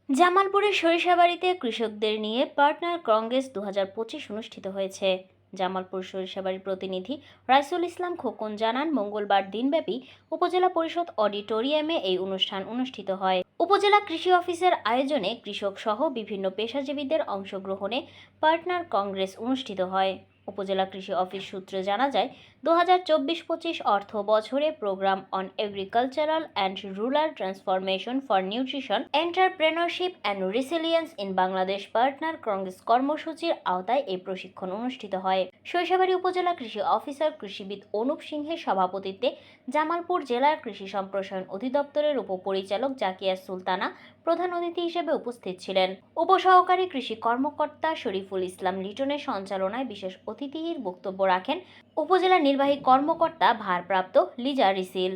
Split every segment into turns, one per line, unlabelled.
জামালপুরের সরিষাবাড়িতে কৃষকদের নিয়ে পার্টনার কংগ্রেস 2025 অনুষ্ঠিত হয়েছে। জামালপুর সরিষাবাড়ির প্রতিনিধি রাইসুল ইসলাম খোকন জানান, মঙ্গলবার দিনব্যাপী উপজেলা পরিষদ অডিটোরিয়ামে এই অনুষ্ঠান অনুষ্ঠিত হয়। উপজেলা কৃষি অফিসের আয়োজনে কৃষক সহ বিভিন্ন পেশাজীবীদের অংশগ্রহণে পার্টনার কংগ্রেস অনুষ্ঠিত হয়। উপজেলা কৃষি অফিস সূত্রে জানা যায়, 2024-25 অর্থ বছরে programme on agricultural and rural transformation for nutrition entrepreneurship and resilience in Bangladesh partner congress কর্মসূচির আওতায় এই প্রশিক্ষণ অনুষ্ঠিত হয়। সরিষাবাড়ি উপজেলা কৃষি অফিসার কৃষিবিদ অনুপ সিংহের সভাপতিত্বে জামালপুর জেলার কৃষি সম্প্রসারণ অধিদপ্তরের উপপরিচালক জাকিয়া সুলতানা প্রধান অতিথি হিসেবে উপস্থিত ছিলেন। উপসহকারী কৃষি কর্মকর্তা শরীফুল ইসলাম লিটনের সঞ্চালনায় বিশেষ অতিথির বক্তব্য রাখেন উপজেলা নির্বাহী কর্মকর্তা ভারপ্রাপ্ত লিজা রিসিল।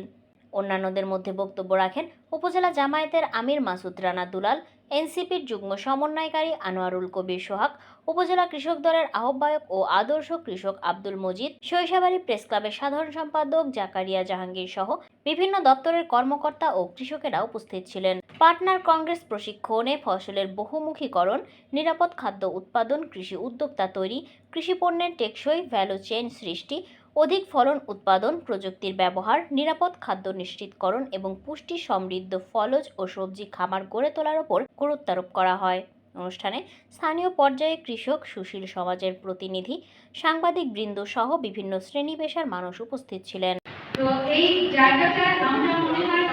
অন্যান্যদের মধ্যে বক্তব্য রাখেন উপজেলা জামায়াতের আমির মাসুদ রানা দুলাল, এনসিপির যুগ্ম সমন্বয়কারী আনোয়ারুল কবির সোহাগ, উপজেলা কৃষক দলের আহ্বায়ক ও আদর্শ কৃষক আব্দুল মজিদ, সরিষাবাড়ি প্রেস ক্লাবের সাধারণ সম্পাদক জাকারিয়া জাহাঙ্গীর সহ বিভিন্ন দপ্তরের কর্মকর্তা ও কৃষকেরা উপস্থিত ছিলেন। পার্টনার কংগ্রেস প্রশিক্ষণে ফসলের বহুমুখীকরণ, নিরাপদ খাদ্য উৎপাদন, কৃষি উদ্যোক্তা তৈরি, কৃষি পণ্যের টেকসই ভ্যালু চেইন সৃষ্টি, অধিক ফলন উৎপাদন, প্রযুক্তির ব্যবহার, নিরাপদ খাদ্য নিশ্চিতকরণ এবং পুষ্টি সমৃদ্ধ ফলজ ও সবজি খামার গড়ে তোলার উপর গুরুত্বারোপ করা হয়। অনুষ্ঠানে স্থানীয় পর্যায়ে কৃষক, সুশীল সমাজের প্রতিনিধি, সাংবাদিক বৃন্দ সহ বিভিন্ন শ্রেণী পেশার মানুষ উপস্থিত ছিলেন।
তো এই জায়গাটা আমরা মনে হয়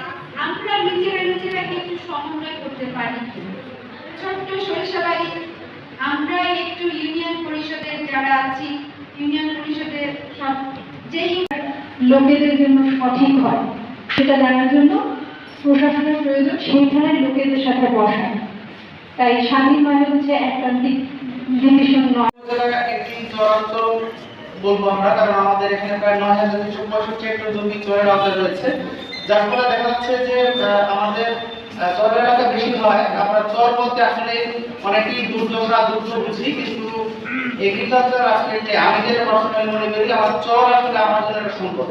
আমরা নিজেরা একটু সমন্বয় করতে পারি। ছোট্ট সরিষাবাড়ি আমরা একটু ইউনিয়ন পরিষদের যারা আছি, ইউনিয়ন পরিষদের সব যেই লোকেদের জন্য সঠিক হয় সেটা জানার জন্য প্রশাসনের প্রয়োজন, সেইখানে লোকেদের সাথে বসা। তাই স্বাধীন মানে হচ্ছে একটা ডিসিশন নয়।
একটি চূড়ান্ত বলবো আমরা, কারণ আমাদের এখানে প্রায় ৯,২৬৫ হেক্টর জমি চরের আওতায় রয়েছে, যার ফলে দেখা যাচ্ছে যে আমাদের চর এলাকা বেশি হয়। আমরা চর বলতে আসলে অনেকেই দুর্যোগরা দুর্যোগ বুঝি, কিন্তু এগ্রিকালচার আসলে আমি যেটা পার্সোনালি মনে করি আমার চর আসলে আমার জন্য একটা সম্পদ।